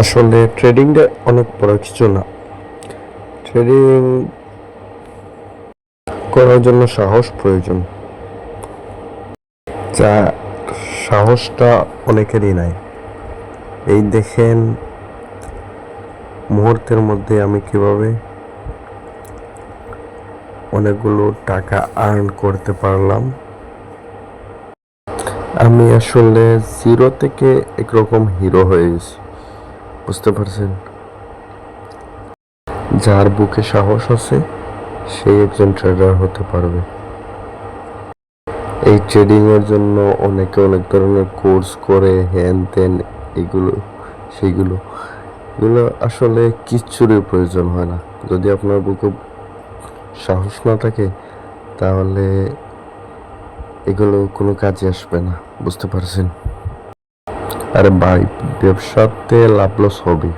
আসলে ট্রেডিংটা অনেক বড় কিছু না। ট্রেডিং করার জন্য সাহস প্রয়োজন, যা সাহসটা অনেকেরই নাই। এই দেখেন মুহূর্তের মধ্যে আমি কিভাবে অনেকগুলো টাকা আর্ন করতে পারলাম। আমি আসলে জিরো থেকে একরকম হিরো হয়ে গেছি, বুঝতে পারছেন? যার বুকে সাহস আছে সেই একজন ট্রেডার হতে পারবে। এই ট্রেডিং এর জন্য অনেকে অনেক ধরনের কোর্স করে, হ্যান ত্যান, এগুলো সেগুলো এগুলো আসলে কিচ্ছুরই প্রয়োজন হয় না। যদি আপনার বুকে সাহস না থাকে তাহলে এগুলো কোনো কাজে আসবে না, বুঝতে পারছেন? আরে ভাই, ব্যবসাতে লাভ লস হবে।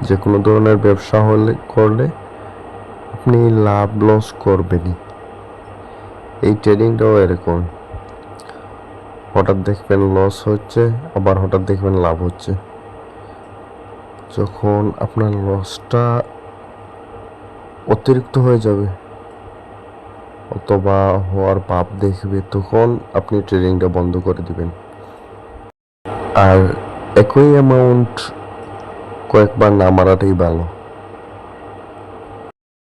যে কোনো ধরনের ব্যবসা করলে আপনি লাভ লস করবেনই। এই ট্রেডিংটাও এরকম, হঠাৎ দেখবেন লস হচ্ছে, আবার হঠাৎ দেখবেন লাভ হচ্ছে। যখন আপনার লসটা অতিরিক্ত হয়ে যাবে অথবা হওয়ার ভাব দেখবে, তখন আপনি ট্রেডিংটা বন্ধ করে দিবেন। আর একই অ্যামাউন্ট কয়েকবার না মারাটাই ভালো।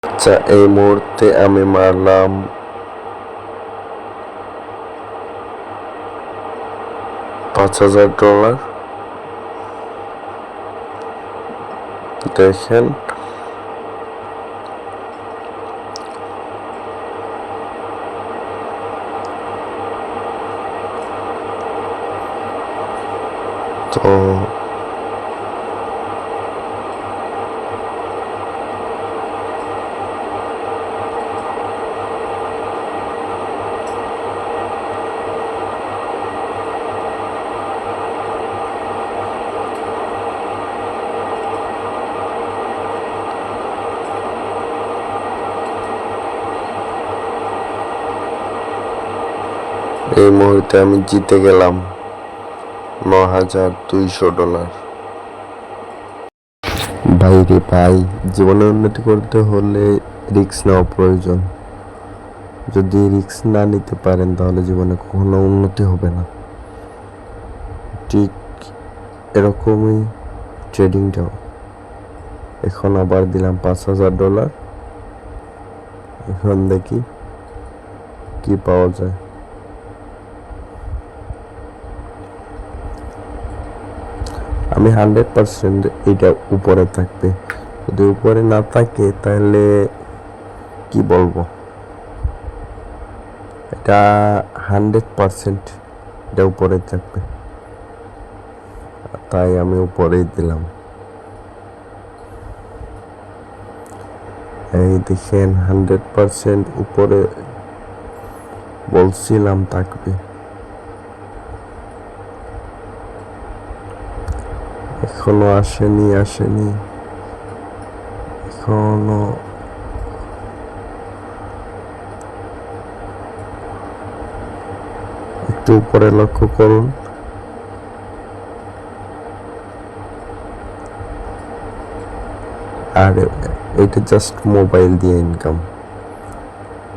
আচ্ছা, এই মুহূর্তে আমি মারলাম $5,000। দেখেন তো এই মুহূর্তে আমি জিতে গেলাম $9,200। ভাই রে ভাই, জীবনে উন্নতি করতে হলে রিস্ক নেওয়া প্রয়োজন। যদি রিস্ক না নিতে পারেন তাহলে জীবনে কখনো উন্নতি হবে না। ঠিক এরকমই ট্রেডিংটাও। এখন আবার দিলাম $5,000। এখন দেখি কি পাওয়া যায়। আমি 100% এটা উপরে থাকবে। যদি উপরে না থাকে তাহলে কি বলবো, এটা 100% এটা উপরে থাকবে, তাই আমি উপরেই দিলাম। এই দেখেন 100% উপরে বলছিলাম থাকবে। এখনো আসেনি এখনো। একটু উপরে লক্ষ্য করুন। আর এটা জাস্ট মোবাইল দিয়ে ইনকাম।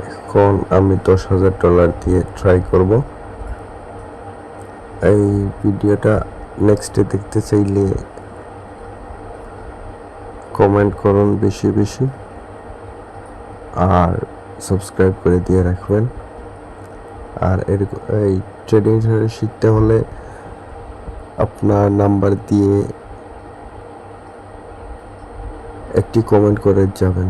এখন আমি $10,000 দিয়ে ট্রাই করব। এই ভিডিওটা নেক্সটে দেখতে চাইলে কমেন্ট করুন বেশি বেশি, আর সাবস্ক্রাইব করে দিয়ে রাখবেন। আর এই ট্রেডিং শিখতে হলে আপনার নাম্বার দিয়ে একটি কমেন্ট করে যাবেন।